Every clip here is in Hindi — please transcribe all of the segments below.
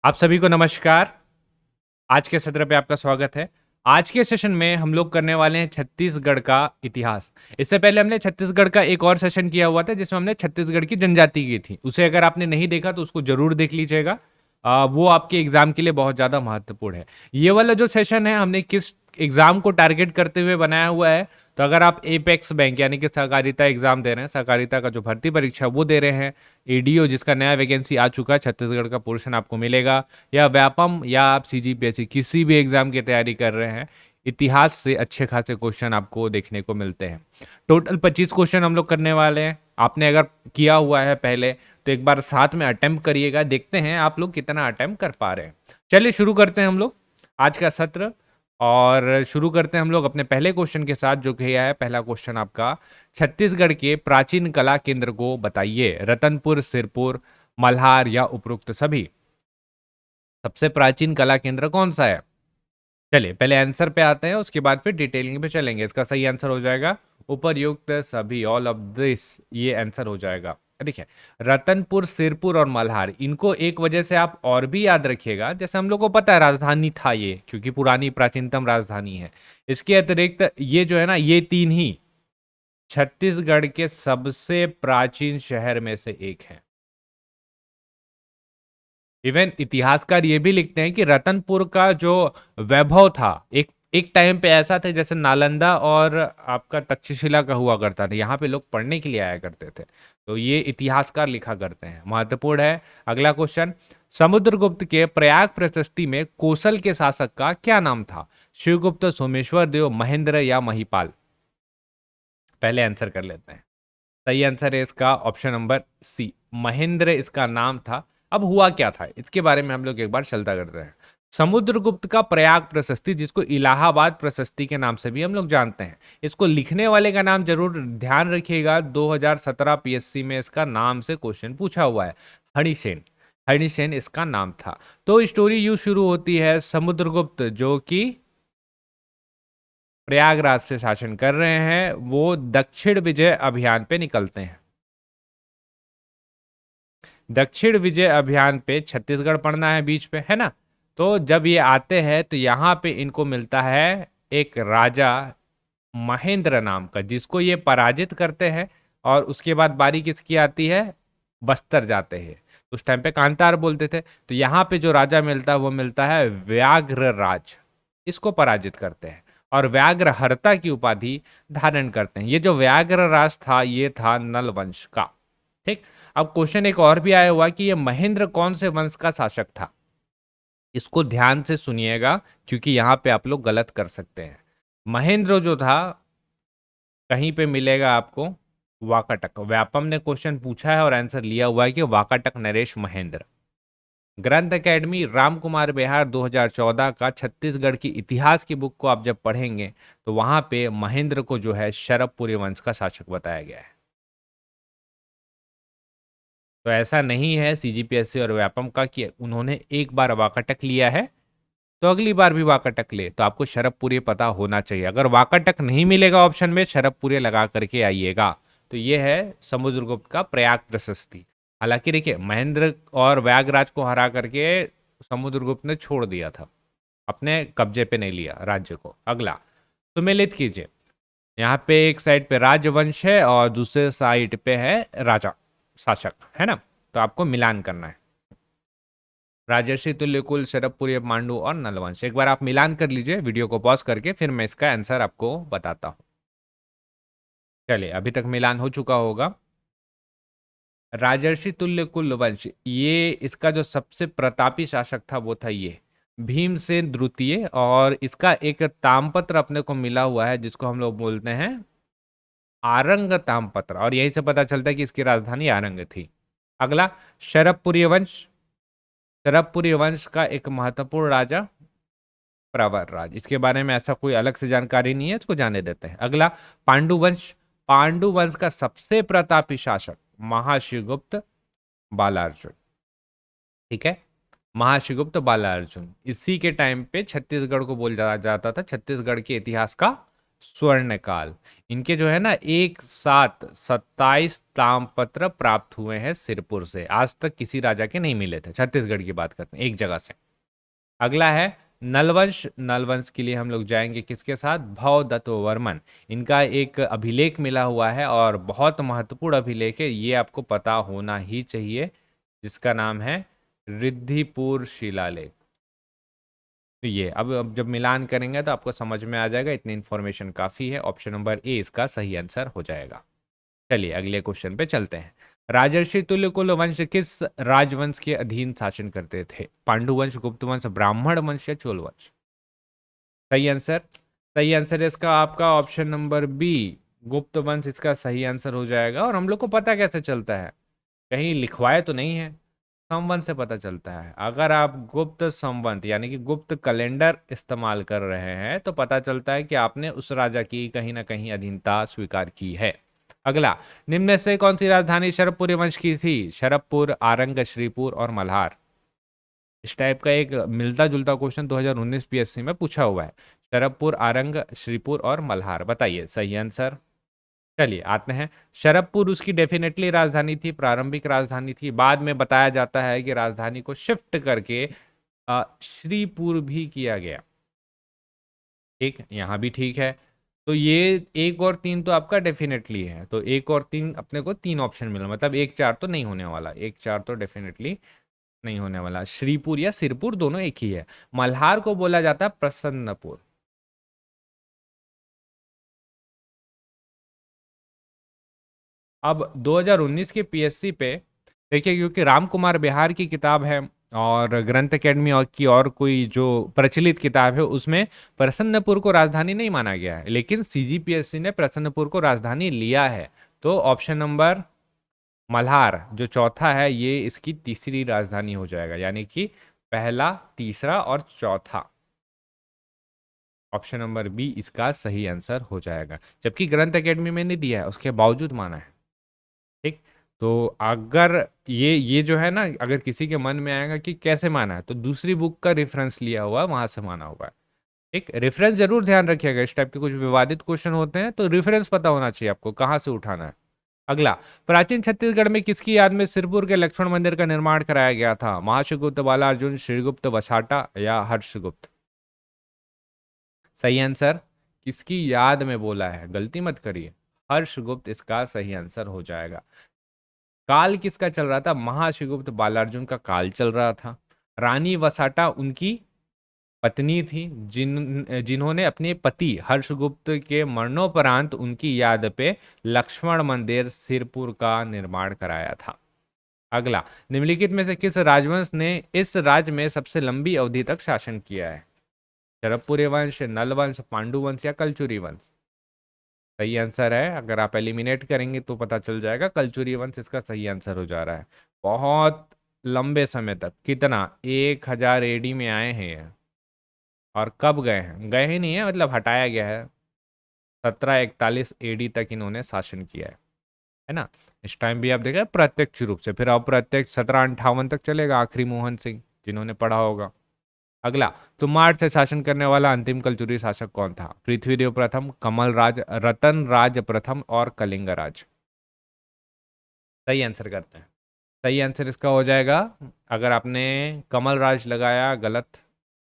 आप सभी को नमस्कार। आज के सत्र पे आपका स्वागत है। आज के सेशन में हम लोग करने वाले हैं छत्तीसगढ़ का इतिहास। इससे पहले हमने छत्तीसगढ़ का एक और सेशन किया हुआ था जिसमें हमने छत्तीसगढ़ की जनजाति की थी। उसे अगर आपने नहीं देखा तो उसको ज़रूर देख लीजिएगा। वो आपके एग्ज़ाम के लिए बहुत ज़्यादा महत्वपूर्ण है। ये वाला जो सेशन है हमने किस एग्ज़ाम को टारगेट करते हुए बनाया हुआ है, तो अगर आप एपेक्स बैंक यानी कि सहकारिता एग्ज़ाम दे रहे हैं, सहकारिता का जो भर्ती परीक्षा वो दे रहे हैं, एडीओ जिसका नया वैकेंसी आ चुका है, छत्तीसगढ़ का पोर्शन आपको मिलेगा, या व्यापम या आप सीजीपीएससी किसी भी एग्जाम की तैयारी कर रहे हैं, इतिहास से अच्छे खासे क्वेश्चन आपको देखने को मिलते हैं। टोटल 25 क्वेश्चन हम लोग करने वाले हैं। आपने अगर किया हुआ है पहले तो एक बार साथ में अटेम्प्ट करिएगा, देखते हैं आप लोग कितना अटेम्प्ट कर पा रहे हैं। चलिए शुरू करते हैं हम लोग आज का सत्र। और शुरू करते हैं हम लोग अपने पहले क्वेश्चन के साथ, जो कि है पहला क्वेश्चन आपका, छत्तीसगढ़ के प्राचीन कला केंद्र को बताइए। रतनपुर, सिरपुर, मल्हार या उपरोक्त सभी। सबसे प्राचीन कला केंद्र कौन सा है? चलिए पहले आंसर पे आते हैं, उसके बाद फिर डिटेलिंग पे चलेंगे। इसका सही आंसर हो जाएगा उपरयुक्त सभी, ऑल ऑफ दिस, ये आंसर हो जाएगा। देखिए, रतनपुर, सिरपुर और मल्हार, इनको एक वजह से आप और भी याद रखिएगा। जैसे हम लोग को पता है राजधानी था ये, क्योंकि पुरानी प्राचीनतम राजधानी है। इसके अतिरिक्त ये जो है ना, ये तीन ही छत्तीसगढ़ के सबसे प्राचीन शहर में से एक है। इवन इतिहासकार ये भी लिखते हैं कि रतनपुर का जो वैभव था, एक एक टाइम पे ऐसा था जैसे नालंदा और आपका तक्षशिला का हुआ करता था। यहाँ पे लोग पढ़ने के लिए आया करते थे। तो ये इतिहासकार लिखा करते हैं, महत्वपूर्ण है। अगला क्वेश्चन, समुद्रगुप्त के प्रयाग प्रशस्ति में कोसल के शासक का क्या नाम था? शिवगुप्त, सोमेश्वर देव, महेंद्र या महिपाल? पहले आंसर कर लेते हैं। सही आंसर है इसका ऑप्शन नंबर सी, महेंद्र इसका नाम था। अब हुआ क्या था इसके बारे में हम लोग एक बार चलता करते हैं। समुद्रगुप्त का प्रयाग प्रशस्ति, जिसको इलाहाबाद प्रशस्ति के नाम से भी हम लोग जानते हैं, इसको लिखने वाले का नाम जरूर ध्यान रखिएगा। 2017 पीएससी में इसका नाम से क्वेश्चन पूछा हुआ है। हरिसेन, हरिसेन इसका नाम था। तो स्टोरी यूं शुरू होती है, समुद्रगुप्त जो कि प्रयागराज से शासन कर रहे हैं, वो दक्षिण विजय अभियान पे निकलते हैं। दक्षिण विजय अभियान पे छत्तीसगढ़ पड़ना है बीच पे, है ना। तो जब ये आते हैं तो यहाँ पे इनको मिलता है एक राजा महेंद्र नाम का, जिसको ये पराजित करते हैं। और उसके बाद बारी किसकी आती है? बस्तर जाते हैं। उस टाइम पे कांतार बोलते थे। तो यहाँ पे जो राजा मिलता है वो मिलता है व्याघ्र राज। इसको पराजित करते हैं और व्याघ्रहर्ता की उपाधि धारण करते हैं। ये जो व्याघ्र राज था ये था नल वंश का। ठीक। अब क्वेश्चन एक और भी आया हुआ कि ये महेंद्र कौन से वंश का शासक था? इसको ध्यान से सुनिएगा, क्योंकि यहां पे आप लोग गलत कर सकते हैं। महेंद्र जो था, कहीं पे मिलेगा आपको वाकाटक। व्यापम ने क्वेश्चन पूछा है और आंसर लिया हुआ है कि वाकाटक नरेश महेंद्र। ग्रंथ एकेडमी राम कुमार बेहार 2014 का छत्तीसगढ़ की इतिहास की बुक को आप जब पढ़ेंगे तो वहां पे महेंद्र को जो है शरभपुरी वंश का शासक बताया गया है। तो ऐसा नहीं है सीजीपीएससी और व्यापम का कि उन्होंने एक बार वाकाटक लिया है तो अगली बार भी वाकाटक ले। तो आपको शरभपुरी पता होना चाहिए। अगर वाकाटक नहीं मिलेगा ऑप्शन में, शरभपुरी लगा करके आइएगा। तो ये है समुद्रगुप्त का प्रयाग प्रशस्ति। हालांकि देखिए, महेंद्र और व्यागराज को हरा करके समुद्रगुप्त ने छोड़ दिया था, अपने कब्जे पे नहीं लिया राज्य को। अगला सुमेलित कीजिए। यहाँ पे एक साइड पे राजवंश है और दूसरे साइड पे है राजा शासक, है ना। तो आपको मिलान करना है। राजर्षि तुल्यकुल, शरभपुरी, मांडू और नलवंश। एक बार आप मिलान कर लीजिए वीडियो को पॉज करके, फिर मैं इसका आंसर आपको बताता हूँ। चलिए, अभी तक मिलान हो चुका होगा। राजर्षि तुल्यकुल वंश, ये इसका जो सबसे प्रतापी शासक था वो था ये भीमसेन द्वितीय। और इसका एक तामपत्र अपने को मिला हुआ है जिसको हम लोग बोलते हैं आरंग तामपत्र, और यही से पता चलता है कि इसकी राजधानी आरंग थी। अगला, शरभपुरी वंश। शरभपुरी वंश का एक महत्वपूर्ण राजा प्रवर राज, इसके बारे में ऐसा कोई अलग से जानकारी नहीं है, इसको जाने देते हैं। अगला, पांडु वंश। पांडु वंश का सबसे प्रतापी शासक महाशिवगुप्त बालार्जुन। ठीक है, महाशिवगुप्त बालार्जुन। इसी के टाइम पे छत्तीसगढ़ को बोल जाता था छत्तीसगढ़ के इतिहास का स्वर्णकाल। इनके जो है ना एक साथ 27 ताम्रपत्र प्राप्त हुए हैं सिरपुर से। आज तक किसी राजा के नहीं मिले थे। छत्तीसगढ़ की बात करते हैं एक जगह से। अगला है नलवंश। नलवंश के लिए हम लोग जाएंगे किसके साथ? भवदत्त वर्मन। इनका एक अभिलेख मिला हुआ है और बहुत महत्वपूर्ण अभिलेख है, ये आपको पता होना ही चाहिए, जिसका नाम है रिद्धिपुर शिलालेख। तो ये अब जब मिलान करेंगे तो आपको समझ में आ जाएगा। इतनी इन्फॉर्मेशन काफ़ी है। ऑप्शन नंबर ए इसका सही आंसर हो जाएगा। चलिए अगले क्वेश्चन पे चलते हैं। राजर्षि तुल्यकुल वंश किस राजवंश के अधीन शासन करते थे? पांडु वंश, गुप्त वंश, ब्राह्मण वंश या चोल वंश? सही आंसर, सही आंसर है इसका आपका ऑप्शन नंबर बी, गुप्त वंश इसका सही आंसर हो जाएगा। और हम लोग को पता कैसे चलता है? कहीं लिखवाए तो नहीं है, संवत से पता चलता है। अगर आप गुप्त संवत यानी कि गुप्त कैलेंडर इस्तेमाल कर रहे हैं तो पता चलता है कि आपने उस राजा की कहीं ना कहीं अधीनता स्वीकार की है। अगला, निम्न में से कौन सी राजधानी शरभपुर वंश की थी? शरभपुर, आरंग, श्रीपुर और मल्हार। इस टाइप का एक मिलता जुलता क्वेश्चन 2019 पीएससी में पूछा हुआ है। शरभपुर, आरंग, श्रीपुर और मल्हार, बताइए सही आंसर। चलिए आते हैं। शरभपुर उसकी डेफिनेटली राजधानी थी, प्रारंभिक राजधानी थी। बाद में बताया जाता है कि राजधानी को शिफ्ट करके श्रीपुर भी किया गया। ठीक, यहाँ भी ठीक है। तो ये एक और तीन तो आपका डेफिनेटली है, तो एक और तीन अपने को तीन ऑप्शन मिला, मतलब एक चार तो नहीं होने वाला, एक चार तो डेफिनेटली नहीं होने वाला। श्रीपुर या सिरपुर दोनों एक ही है। मल्हार को बोला जाता है प्रसन्नपुर। अब 2019 के पीएससी पे देखिए, क्योंकि राम कुमार बिहार की किताब है और ग्रंथ अकेडमी और की और कोई जो प्रचलित किताब है उसमें प्रसन्नपुर को राजधानी नहीं माना गया है, लेकिन सीजीपीएससी ने प्रसन्नपुर को राजधानी लिया है। तो ऑप्शन नंबर मल्हार जो चौथा है ये इसकी तीसरी राजधानी हो जाएगा, यानी कि पहला, तीसरा और चौथा। ऑप्शन नंबर बी इसका सही आंसर हो जाएगा, जबकि ग्रंथ अकेडमी में नहीं दिया है, उसके बावजूद माना है। ठीक, तो अगर ये जो है ना, अगर किसी के मन में आएगा कि कैसे माना है, तो दूसरी बुक का रेफरेंस लिया हुआ वहां से माना हुआ है। ठीक, रेफरेंस जरूर ध्यान रखिएगा। इस टाइप के कुछ विवादित क्वेश्चन होते हैं तो रेफरेंस पता होना चाहिए आपको कहाँ से उठाना है। अगला, प्राचीन छत्तीसगढ़ में किसकी याद में सिरपुर के लक्ष्मण मंदिर का निर्माण कराया गया था? महाशिवगुप्त, बालार्जुन, श्रीगुप्त, वसाटा या हर्षगुप्त? सही आंसर किसकी याद में बोला है, गलती मत करिए। हर्षगुप्त इसका सही आंसर हो जाएगा। काल किसका चल रहा था? महाशिवगुप्त बालार्जुन का काल चल रहा था। रानी वसाटा उनकी पत्नी थी, जिन्होंने अपने पति हर्षगुप्त के मरणोपरांत उनकी याद पे लक्ष्मण मंदिर सिरपुर का निर्माण कराया था। अगला, निम्नलिखित में से किस राजवंश ने इस राज्य में सबसे लंबी अवधि तक शासन किया है? शरभपुरी वंश, नल वंश, पांडु वंश या कलचुरी वंश? सही आंसर है, अगर आप एलिमिनेट करेंगे तो पता चल जाएगा, कलचुरी वंश इसका सही आंसर हो जा रहा है। बहुत लंबे समय तक, कितना 1000 एडी में आए हैं ये। और कब गए हैं? गए ही नहीं है, मतलब हटाया गया है। 1741 एडी तक इन्होंने शासन किया है ना। इस टाइम भी आप देखें प्रत्यक्ष रूप से, फिर अप्रत्यक्ष 1758 तक चलेगा, आखिरी मोहन सिंह, जिन्होंने पढ़ा होगा। अगला, तो मार्च से शासन करने वाला अंतिम कलचुरी शासक कौन था? पृथ्वीदेव प्रथम, कमल राज, रतन राज प्रथम और कलिंग राज? सही आंसर करते हैं। सही आंसर इसका हो जाएगा, अगर आपने कमल राज लगाया गलत,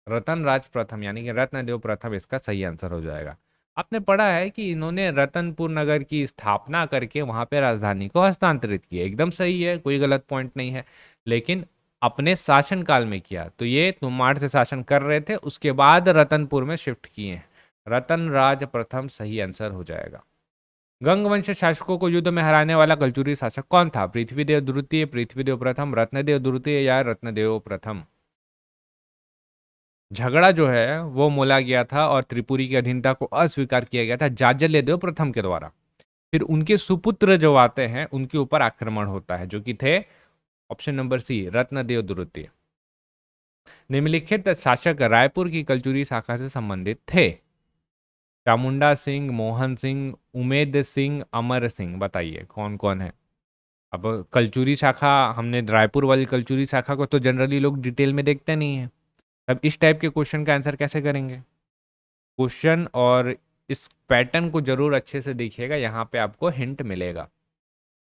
रतन राज प्रथम यानी कि रत्नदेव प्रथम इसका सही आंसर हो जाएगा। आपने पढ़ा है कि इन्होंने रतनपुर नगर की स्थापना करके वहां पे राजधानी को हस्तांतरित किया, एकदम सही है, कोई गलत पॉइंट नहीं है। लेकिन अपने शासनकाल में किया, तो ये तुमाड़ से शासन कर रहे थे, उसके बाद रतनपुर में शिफ्ट किए हैं। रतन राज प्रथम सही आंसर हो जाएगा। गंगवंश शासकों को युद्ध में हराने वाला कलचुरी शासक कौन था? पृथ्वीदेव द्वितीय, पृथ्वीदेव प्रथम, रत्नदेव द्वितीय या रत्नदेव प्रथम? झगड़ा जो है वो मोला गया था और त्रिपुरी की अधीनता को अस्वीकार किया गया था जाजल्य देव प्रथम के द्वारा। फिर उनके सुपुत्र जो आते हैं उनके ऊपर आक्रमण होता है, जो कि थे ऑप्शन नंबर सी, रत्नदेव द्वितीय। निम्नलिखित शासक रायपुर की कलचुरी शाखा से संबंधित थे? चामुंडा सिंह, मोहन सिंह, उमेद सिंह, अमर सिंह, बताइए कौन कौन है। अब कलचुरी शाखा, हमने रायपुर वाली कलचुरी शाखा को तो जनरली लोग डिटेल में देखते नहीं है। अब इस टाइप के क्वेश्चन का आंसर कैसे करेंगे? क्वेश्चन और इस पैटर्न को जरूर अच्छे से देखिएगा, यहाँ पे आपको हिंट मिलेगा।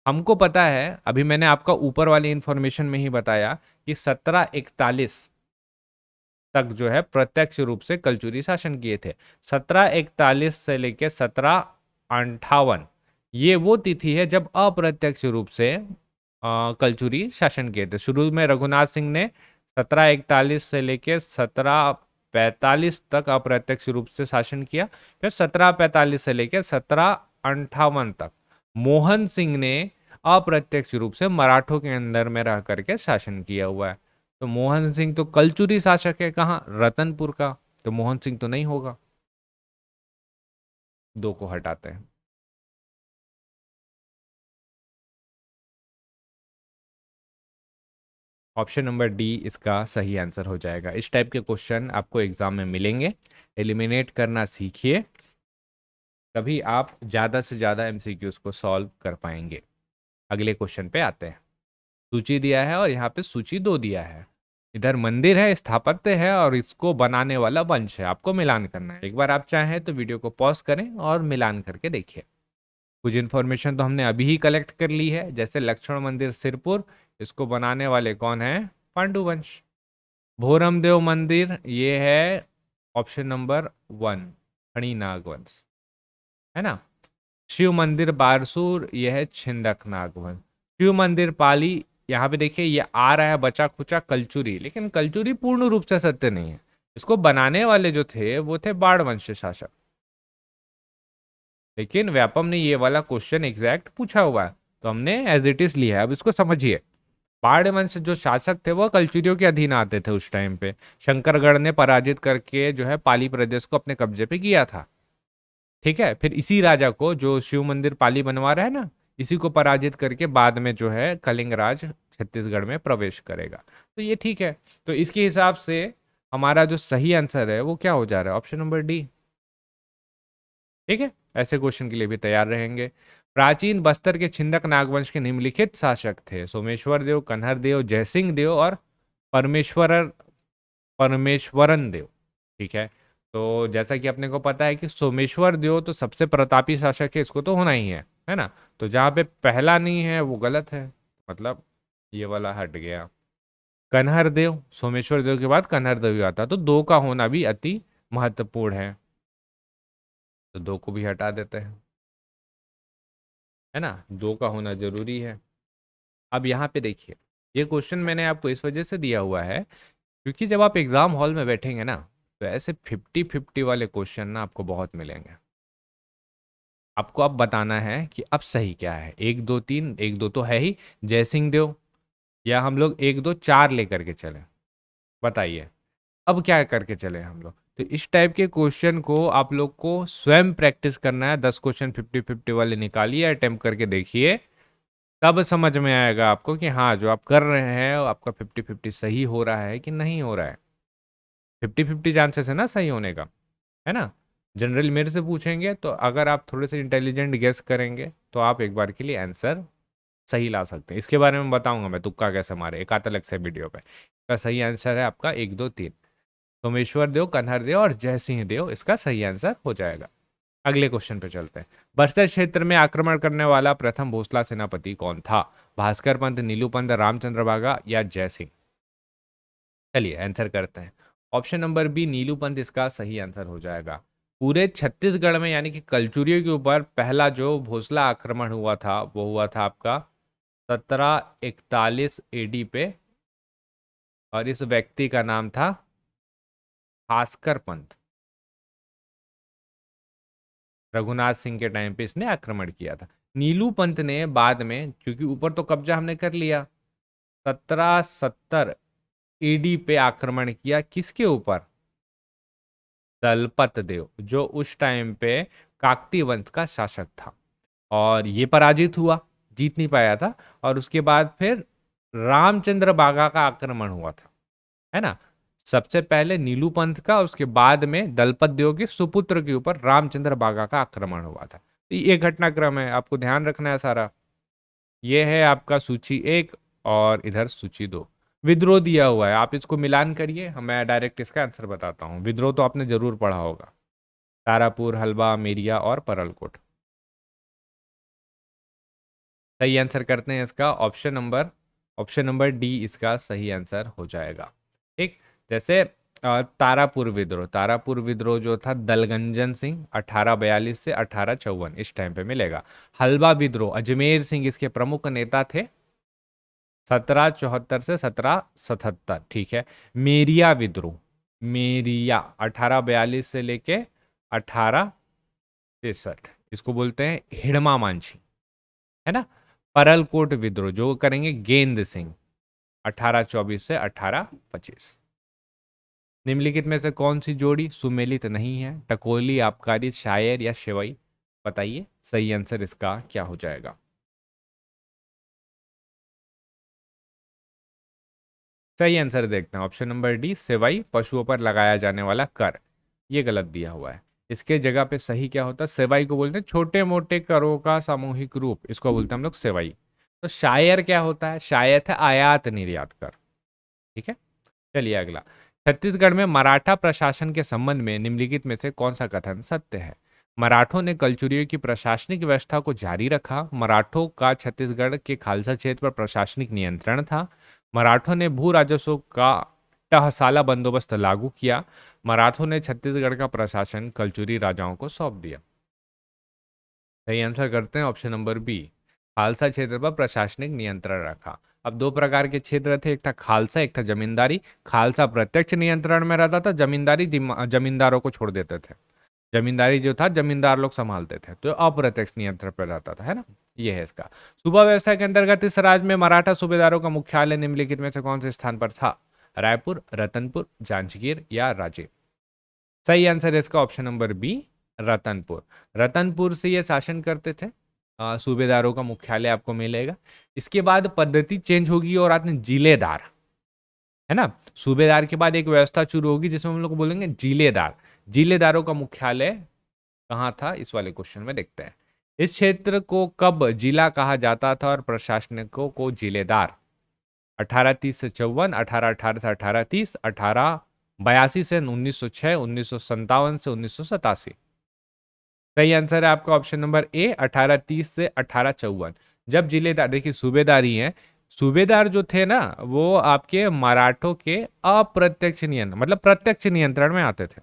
हमको पता है, अभी मैंने आपका ऊपर वाली इंफॉर्मेशन में ही बताया कि 1741 तक जो है प्रत्यक्ष रूप से कलचुरी शासन किए थे। 1741 से लेके 1758 ये वो तिथि है जब अप्रत्यक्ष रूप से कलचुरी शासन किए थे। शुरू में रघुनाथ सिंह ने 1741 से लेके 1745 तक अप्रत्यक्ष रूप से शासन किया। फिर 1745 से लेके 1758 तक मोहन सिंह ने अप्रत्यक्ष रूप से मराठों के अंदर में रह करके शासन किया हुआ है। तो मोहन सिंह तो कलचुरी शासक है, कहाँ, रतनपुर का, तो मोहन सिंह तो नहीं होगा। 2 को हटाते हैं। ऑप्शन नंबर डी इसका सही आंसर हो जाएगा। इस टाइप के क्वेश्चन आपको एग्जाम में मिलेंगे, एलिमिनेट करना सीखिए, तभी आप ज़्यादा से ज़्यादा एमसीक्यूज को सॉल्व कर पाएंगे। अगले क्वेश्चन पे आते हैं। सूची दिया है और यहाँ पे सूची 2 दिया है। इधर मंदिर है, स्थापत्य है और इसको बनाने वाला वंश है। आपको मिलान करना है। एक बार आप चाहें तो वीडियो को पॉज करें और मिलान करके देखिए। कुछ इन्फॉर्मेशन तो हमने अभी ही कलेक्ट कर ली है, जैसे लक्ष्मण मंदिर सिरपुर, इसको बनाने वाले कौन है, पांडु वंश। भोरम देव मंदिर ये है ऑप्शन नंबर 1, खड़ी नागवंश, है ना। शिव मंदिर बारसूर ये है छिंदक नागवंश। शिव मंदिर पाली, यहाँ पे देखिए ये आ रहा है बचा खुचा कलचुरी, लेकिन कलचुरी पूर्ण रूप से सत्य नहीं है। इसको बनाने वाले जो थे वो थे बाढ़ वंश शासक, लेकिन व्यापम ने ये वाला क्वेश्चन एग्जैक्ट पूछा हुआ है तो हमने एज इट इज लिया है। अब इसको समझिए। बाढ़ वंश जो शासक थे वो कलचुरियों के अधीन आते थे उस टाइम पे। शंकरगढ़ ने पराजित करके जो है पाली प्रदेश को अपने कब्जे पे किया था। ठीक है, फिर इसी राजा को जो शिव मंदिर पाली बनवा रहा है ना, इसी को पराजित करके बाद में जो है कलिंग राज छत्तीसगढ़ में प्रवेश करेगा। तो ये ठीक है। तो इसके हिसाब से हमारा जो सही आंसर है वो क्या हो जा रहा है, ऑप्शन नंबर डी। ठीक है, ऐसे क्वेश्चन के लिए भी तैयार रहेंगे। प्राचीन बस्तर के छिंदक नागवंश के निम्नलिखित शासक थे सोमेश्वर देव, कन्हर देव, जयसिंह देव और परमेश्वर परमेश्वरन देव। ठीक है, तो जैसा कि अपने को पता है कि सोमेश्वर देव तो सबसे प्रतापी शासक है, इसको तो होना ही है ना। तो जहाँ पे पहला नहीं है वो गलत है, मतलब ये वाला हट गया। कन्हर देव, सोमेश्वर देव के बाद कन्हर देव आता, तो 2 का होना भी अति महत्वपूर्ण है, तो 2 को भी हटा देते हैं, है ना। 2 का होना जरूरी है। अब यहाँ पे देखिए, ये क्वेश्चन मैंने आपको इस वजह से दिया हुआ है क्योंकि जब आप एग्जाम हॉल में बैठेंगे ना, तो ऐसे 50-50 वाले क्वेश्चन ना आपको बहुत मिलेंगे। आपको अब बताना है कि अब सही क्या है। 1 2 3, 1 2 तो है ही, जयसिंह देव, या हम लोग 1 2 4 लेकर के चले, बताइए अब क्या करके चले हम लोग। तो इस टाइप के क्वेश्चन को आप लोग को स्वयं प्रैक्टिस करना है। 10 क्वेश्चन 50-50 वाले निकालिए, अटेम्प्ट करके देखिए, तब समझ में आएगा आपको कि हाँ जो आप कर रहे हैं आपका 50-50 सही हो रहा है कि नहीं हो रहा है। 50-50 चांसेस है ना सही होने का, है ना। जनरल मेरे से पूछेंगे तो अगर आप थोड़े से इंटेलिजेंट गेस करेंगे तो आप एक बार के लिए आंसर सही ला सकते हैं। इसके बारे में बताऊंगा मैं, तुक्का कैसे मारे, एक आता अलग से वीडियो पे। इसका सही आंसर है आपका 1 2 3, सोमेश्वर देव, कन्हर देव और जयसिंह देव इसका सही आंसर हो जाएगा। अगले क्वेश्चन पे चलते हैं। बस्तर क्षेत्र में आक्रमण करने वाला प्रथम भोसला सेनापति कौन था, भास्कर पंत, नीलू पंत, रामचंद्र बागा या जयसिंह। चलिए आंसर करते हैं। ऑप्शन नंबर बी नीलू पंत इसका सही आंसर हो जाएगा। पूरे छत्तीसगढ़ में यानी कि कलचुरियों के ऊपर पहला जो भोसला आक्रमण हुआ था वो हुआ था आपका 1741 एडी पे, और इस व्यक्ति का नाम था भास्कर पंत। रघुनाथ सिंह के टाइम पे इसने आक्रमण किया था। नीलू पंत ने बाद में, क्योंकि ऊपर तो कब्जा हमने कर लिया, 1770 ईडी पे आक्रमण किया, किसके ऊपर, दलपत देव, जो उस टाइम पे काकती वंश का शासक था, और ये पराजित हुआ, जीत नहीं पाया था। और उसके बाद फिर रामचंद्र बागा का आक्रमण हुआ था, है ना। सबसे पहले नीलू पंथ का, उसके बाद में दलपत देव के सुपुत्र के ऊपर रामचंद्र बागा का आक्रमण हुआ था। तो ये घटनाक्रम है, आपको ध्यान रखना है सारा। ये है आपका सूची 1 और इधर सूची 2। विद्रोह दिया हुआ है, आप इसको मिलान करिए, मैं डायरेक्ट इसका आंसर बताता हूँ। विद्रोह तो आपने जरूर पढ़ा होगा, तारापुर, हलवा, मेरिया और परलकोट। सही आंसर करते हैं इसका ऑप्शन नंबर डी इसका सही आंसर हो जाएगा। ठीक, जैसे तारापुर विद्रोह जो था दलगंजन सिंह 1842 से 1854 इस टाइम पे मिलेगा। हलवा विद्रोह अजमेर सिंह इसके प्रमुख नेता थे 1774 से 1777। ठीक है, मेरिया 1842 से लेके 1863, इसको बोलते हैं हिड़मा मांझी, है ना। परलकोट विद्रोह जो करेंगे गेंद सिंह 1824 से 1825। निम्नलिखित में से कौन सी जोड़ी सुमेलित नहीं है? टकोली, आबकारी, शायर या शेवई? बताइए सही आंसर इसका क्या हो जाएगा। सही आंसर देखते हैं ऑप्शन नंबर डी सेवाई, पशुओं पर लगाया जाने वाला कर। ये गलत दिया हुआ है। इसके जगह पे सही क्या होता है? सेवाई को बोलते हैं छोटे मोटे करों का सामूहिक रूप, इसको बोलते हैं हम लोग सेवाई। तो शायर क्या होता है? शायर है आयात निर्यात कर। ठीक है, चलिए अगला। छत्तीसगढ़ में मराठा प्रशासन के संबंध में निम्नलिखित में से कौन सा कथन सत्य है? मराठों ने कलचुरियों की प्रशासनिक व्यवस्था को जारी रखा। मराठों का छत्तीसगढ़ के खालसा क्षेत्र पर प्रशासनिक नियंत्रण था। मराठों ने भू राजस्व का टहसाला बंदोबस्त लागू किया। मराठों ने छत्तीसगढ़ का प्रशासन कलचुरी राजाओं को सौंप दिया। सही आंसर करते हैं ऑप्शन नंबर बी, खालसा क्षेत्र पर प्रशासनिक नियंत्रण रखा। अब दो प्रकार के क्षेत्र थे, एक था खालसा, एक था जमींदारी। खालसा प्रत्यक्ष नियंत्रण में रहता था, जमींदारी जमींदारों को छोड़ देते थे। जमींदारी जो था जमींदार लोग संभालते थे, तो अप्रत्यक्ष नियंत्रण पर रहता था, है ना। ये है इसका। सूबा व्यवस्था के अंतर्गत इस राज्य में मराठा सूबेदारों का मुख्यालय निम्नलिखित में से कौन से स्थान पर था? रायपुर, रतनपुर, जांजगीर या राजे? सही आंसर है इसका option number B, Ratanpur. Ratanpur से ये शासन करते थे। सूबेदारों का मुख्यालय आपको मिलेगा। इसके बाद पद्धति चेंज होगी और आते हैं जिलेदार, है ना। सूबेदार के बाद एक व्यवस्था शुरू होगी जिसमें हम लोग बोलेंगे जिलेदार। जिलेदारों का मुख्यालय कहाँ था इस वाले क्वेश्चन में देखते हैं। इस क्षेत्र को कब जिला कहा जाता था और प्रशासनिकों को जिलेदार? 1830 से 54, 1818 से 1830, 1882 से 1906, 1957 से 1987। सही आंसर है आपका ऑप्शन नंबर ए, 1830 से 1854। जब जिलेदार, देखिए सूबेदारी है, सूबेदार जो थे ना वो आपके मराठों के अप्रत्यक्ष नियंत्रण मतलब प्रत्यक्ष नियंत्रण में आते थे,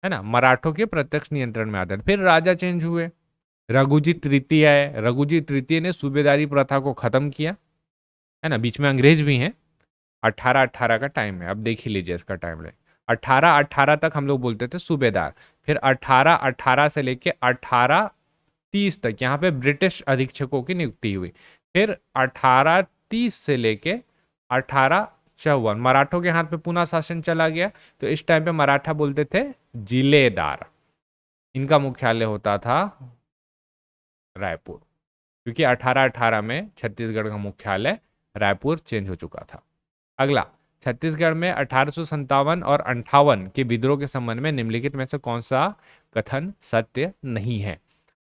है ना। मराठों के प्रत्यक्ष नियंत्रण में आते थे। फिर राजा चेंज हुए, रघुजी तृतीय है, रघुजी तृतीय ने सूबेदारी प्रथा को खत्म किया, है ना। बीच में अंग्रेज भी हैं। 1818 का टाइम है, अब देख ही लीजिए इसका टाइम ले। 1818 तक हम लोग बोलते थे सूबेदार। फिर 1818 से लेके 1830 तक यहाँ पे ब्रिटिश अधीक्षकों की नियुक्ति हुई। फिर 1830 से लेके 1854 मराठों के हाथ पे पुनः शासन चला गया। तो इस टाइम पे मराठा बोलते थे जिलेदार। इनका मुख्यालय होता था रायपुर, क्योंकि 1818 में छत्तीसगढ़ का मुख्यालय रायपुर चेंज हो चुका था। अगला, छत्तीसगढ़ में 1857 और 58 के विद्रोह के संबंध में निम्नलिखित में से कौन सा कथन सत्य नहीं है?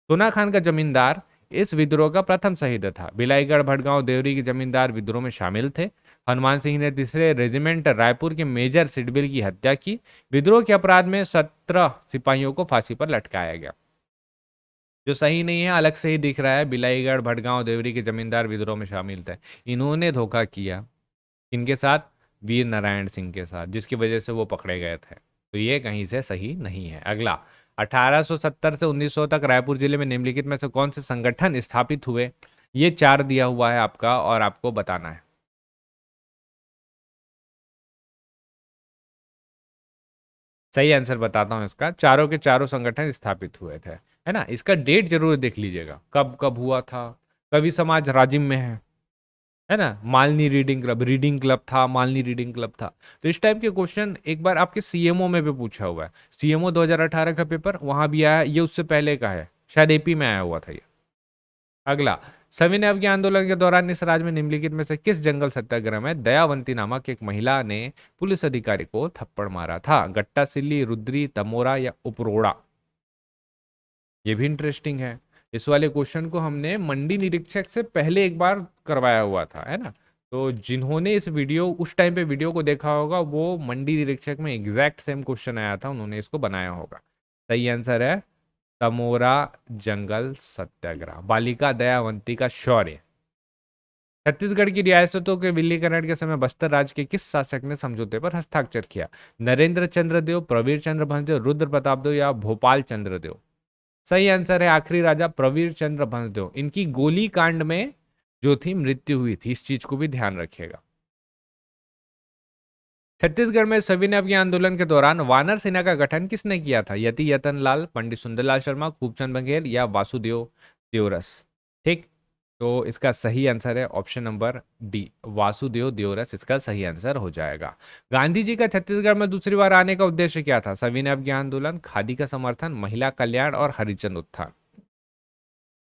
सोना खान का जमींदार इस विद्रोह का प्रथम शहीद था। बिलाईगढ़, भटगांव, देवरी के जमींदार विद्रोह में शामिल थे। हनुमान सिंह ने तीसरे रेजिमेंट रायपुर के मेजर सिडबिल की हत्या की। विद्रोह के अपराध में 17 सिपाहियों को फांसी पर लटकाया गया। जो सही नहीं है अलग से ही दिख रहा है, बिलाईगढ़, भटगांव, देवरी के जमींदार विद्रोह में शामिल थे। इन्होंने धोखा किया इनके साथ, वीर नारायण सिंह के साथ, जिसकी वजह से वो पकड़े गए थे। तो ये कहीं से सही नहीं है। अगला, 1870 से 1900 तक रायपुर जिले में निम्नलिखित में से कौन से संगठन स्थापित हुए? ये 4 दिया हुआ है आपका और आपको बताना है। सही आंसर बताता हूं इसका, चारों के चारों संगठन स्थापित हुए थे, है ना। इसका डेट जरूर देख लीजिएगा, कब कब हुआ था। कवि समाज राजिम में है ना। मालनी रीडिंग क्लब था, मालनी रीडिंग क्लब था। तो इस टाइप के क्वेश्चन एक बार आपके सीएमओ में भी पूछा हुआ है। सीएमओ 2018 का पेपर वहां भी आया, ये उससे पहले का है, शायद एपी में आया हुआ था ये। अगला, सविनय अवज्ञा आंदोलन के दौरान इस राज्य में निम्नलिखित में से किस जंगल सत्याग्रह में दयावंती नामक एक महिला ने पुलिस अधिकारी को थप्पड़ मारा था? गट्टा सिल्ली, रुद्री, तमोरा या उपरोड़ा? ये भी इंटरेस्टिंग है। इस वाले क्वेश्चन को हमने मंडी निरीक्षक से पहले एक बार करवाया हुआ था, है ना। तो जिन्होंने इस वीडियो उस टाइम पे वीडियो को देखा होगा वो मंडी निरीक्षक में एग्जैक्ट सेम क्वेश्चन आया था, उन्होंने इसको बनाया होगा। सही आंसर है तमोरा जंगल सत्याग्रह। बालिका दयावंती का शौर्य। छत्तीसगढ़ की रियासतों के विलीकरण के समय बस्तर राज्य के किस शासक ने समझौते पर हस्ताक्षर किया? नरेंद्र चंद्र देव, प्रवीर चंद्र भंजदेव, रुद्र प्रताप देव या भोपाल चंद्र देव? सही आंसर है आखिरी राजा प्रवीर चंद्र भंजदेव। इनकी गोली कांड में जो थी मृत्यु हुई थी, इस चीज को भी ध्यान रखिएगा। छत्तीसगढ़ में सविनय अवज्ञा आंदोलन के दौरान वानर सेना का गठन किसने किया था? यति यतन लाल, पंडित सुंदरलाल शर्मा, खूबचंद बघेल या वासुदेव देवरस? ठीक, तो इसका सही आंसर है option number D, Vasudev Deoras इसका सही आंसर हो जाएगा। गांधी जी का छत्तीसगढ़ में दूसरी बार आने का उद्देश्य क्या था? सविनय अवज्ञा आंदोलन, खादी का समर्थन, महिला कल्याण और हरिजन उत्थान?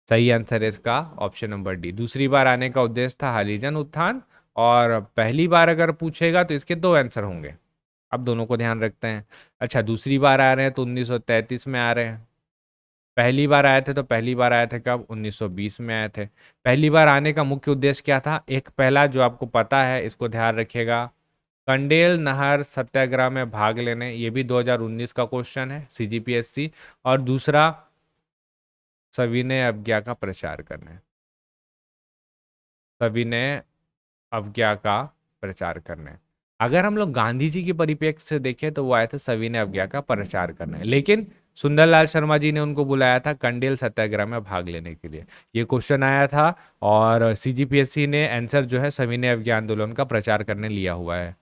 सही आंसर है इसका ऑप्शन नंबर डी, दूसरी बार आने का उद्देश्य था हरिजन उत्थान। और पहली बार अगर पूछेगा तो इसके दो आंसर होंगे, अब दोनों को ध्यान रखते हैं। अच्छा, दूसरी बार आ रहे हैं तो 1933 में आ रहे हैं। पहली बार आए थे तो पहली बार आए थे कब? 1920 में आए थे। पहली बार आने का मुख्य उद्देश्य क्या था? एक पहला जो आपको पता है, इसको ध्यान रखिएगा, कंडेल नहर सत्याग्रह में भाग लेने, ये भी 2019 का क्वेश्चन है सीजीपीएससी। और दूसरा सविनय अवज्ञा का प्रचार करने, सविनय अवज्ञा का प्रचार करने। अगर हम लोग गांधी जी के परिप्रेक्ष्य से देखें तो वो आए थे सविनय अवज्ञा का प्रचार करने, लेकिन सुंदरलाल शर्मा जी ने उनको बुलाया था कंडेल सत्याग्रह में भाग लेने के लिए। ये क्वेश्चन आया था और सीजीपीएससी ने आंसर जो है सविनय अवज्ञा आंदोलन का प्रचार करने लिया हुआ है।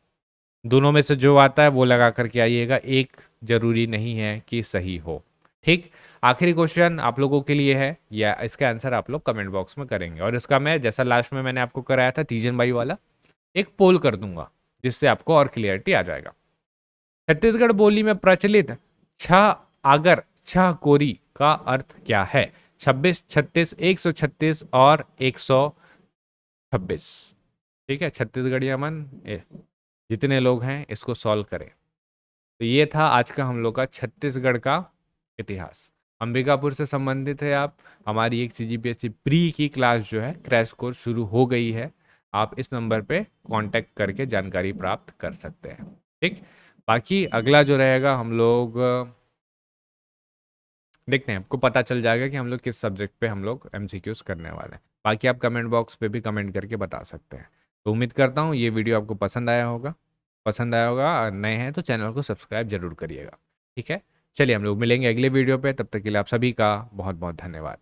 दोनों में से जो आता है वो लगा करके आइएगा, एक जरूरी नहीं है कि सही हो। ठीक, आखिरी क्वेश्चन आप लोगों के लिए है, या इसका आंसर आप लोग कमेंट बॉक्स में करेंगे। और इसका मैं जैसा लास्ट में मैंने आपको कराया था तीजन बाई वाला, एक पोल कर दूंगा जिससे आपको और क्लियरिटी आ जाएगा। छत्तीसगढ़ बोली में प्रचलित छह आगर छह कोरी का अर्थ क्या है? 26, 36, 136 और 126? ठीक है, छत्तीसगढ़िया मन जितने लोग हैं इसको सॉल्व करें। तो ये था आज का हम लोग का छत्तीसगढ़ का इतिहास। अंबिकापुर से संबंधित है आप, हमारी एक सीजीपीएससी प्री की क्लास जो है क्रैश कोर्स शुरू हो गई है। आप इस नंबर पे कांटेक्ट करके जानकारी प्राप्त कर सकते हैं। ठीक, बाकी अगला जो रहेगा हम लोग देखते हैं, आपको पता चल जाएगा कि हम लोग किस सब्जेक्ट पे हम लोग एमसीक्यूज करने वाले हैं। बाकी आप कमेंट बॉक्स पे भी कमेंट करके बता सकते हैं। तो उम्मीद करता हूँ ये वीडियो आपको पसंद आया होगा। पसंद आया होगा, नए हैं तो चैनल को सब्सक्राइब जरूर करिएगा। ठीक है, चलिए हम लोग मिलेंगे अगले वीडियो पे, तब तक के लिए आप सभी का बहुत बहुत धन्यवाद।